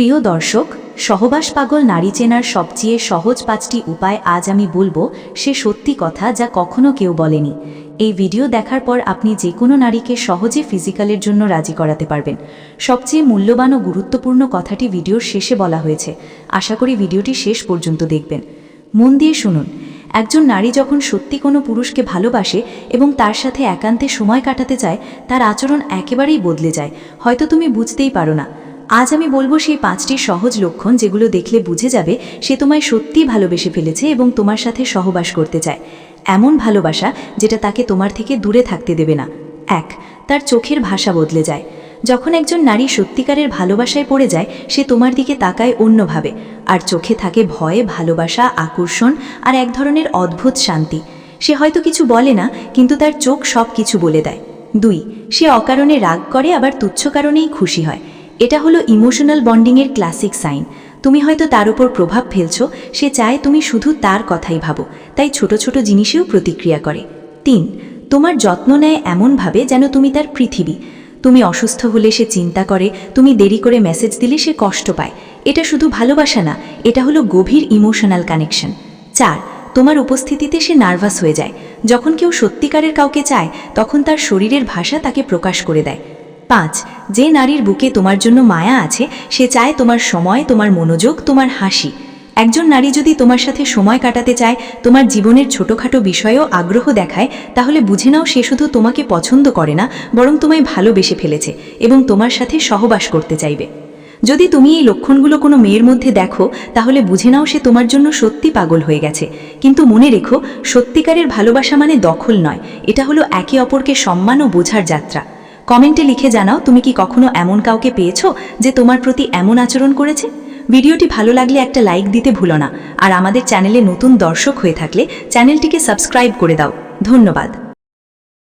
প্রিয় দর্শক, সহবাস পাগল নারী চেনার সবচেয়ে সহজ 5টি উপায় আজ আমি বলবো। সে সত্যি কথা যা কখনো কেউ বলেনি। এই ভিডিও দেখার পর আপনি যে কোনো নারীকে সহজে ফিজিক্যালের জন্য রাজি করাতে পারবেন। সবচেয়ে মূল্যবান ও গুরুত্বপূর্ণ কথাটি ভিডিওর শেষে বলা হয়েছে। আশা করি ভিডিওটি শেষ পর্যন্ত দেখবেন। মন দিয়ে শুনুন। একজন নারী যখন সত্যি কোনো পুরুষকে ভালোবাসে এবং তার সাথে একান্তে সময় কাটাতে চায়, তার আচরণ একেবারেই বদলে যায়। হয়তো তুমি বুঝতেই পারো না। আজ আমি বলবো সেই 5টি সহজ লক্ষণ যেগুলো দেখলে বুঝে যাবে সে তোমায় সত্যিই ভালোবেসে ফেলেছে এবং তোমার সাথে সহবাস করতে চায়। এমন ভালোবাসা যেটা তাকে তোমার থেকে দূরে থাকতে দেবে না। 1. তার চোখের ভাষা বদলে যায়। যখন একজন নারী সত্যিকারের ভালোবাসায় পড়ে যায়, সে তোমার দিকে তাকায় অন্যভাবে, আর চোখে থাকে ভয়, ভালোবাসা, আকর্ষণ আর এক ধরনের অদ্ভুত শান্তি। সে হয়তো কিছু বলে না, কিন্তু তার চোখ সব কিছু বলে দেয়। 2. সে অকারণে রাগ করে, আবার তুচ্ছ কারণেই খুশি হয়। এটা হলো ইমোশনাল বন্ডিংয়ের ক্লাসিক সাইন। তুমি হয়তো তার উপর প্রভাব ফেলছো, সে চায় তুমি শুধু তার কথাই ভাবো, তাই ছোট ছোট জিনিসেও প্রতিক্রিয়া করে। 3. তোমার যত্ন নেয় এমনভাবে যেন তুমি তার পৃথিবী। তুমি অসুস্থ হলে সে চিন্তা করে, তুমি দেরি করে মেসেজ দিলে সে কষ্ট পায়। এটা শুধু ভালোবাসা না, এটা হলো গভীর ইমোশনাল কানেকশন। 4. তোমার উপস্থিতিতে সে নার্ভাস হয়ে যায়। যখন কেউ সত্যিকারের কাউকে চায়, তখন তার শরীরের ভাষা তাকে প্রকাশ করে দেয়। 5. যে নারীর বুকে তোমার জন্য মায়া আছে, সে চায় তোমার সময়, তোমার মনোযোগ, তোমার হাসি। একজন নারী যদি তোমার সাথে সময় কাটাতে চায়, তোমার জীবনের ছোটখাটো বিষয়েও আগ্রহ দেখায়, তাহলে বুঝে নাও সে শুধু তোমাকে পছন্দ করে না, বরং তোমায় ভালোবেসে ফেলেছে এবং তোমার সাথে সহবাস করতে চাইবে। যদি তুমি এই লক্ষণগুলো কোনো মেয়ের মধ্যে দেখো, তাহলে বুঝে নাও সে তোমার জন্য সত্যি পাগল হয়ে গেছে। কিন্তু মনে রেখো, সত্যিকারের ভালোবাসা মানে দখল নয়, এটা হলো একে অপরকে সম্মান ও বোঝার যাত্রা। কমেন্টে লিখে জানাও, তুমি কি কখনো এমন কাউকে পেয়েছো যে তোমার প্রতি এমন আচরণ করেছে? ভিডিওটি ভালো লাগলে একটা লাইক দিতে ভুলো না, আর আমাদের চ্যানেলে নতুন দর্শক হয়ে থাকলে চ্যানেলটিকে সাবস্ক্রাইব করে দাও। ধন্যবাদ।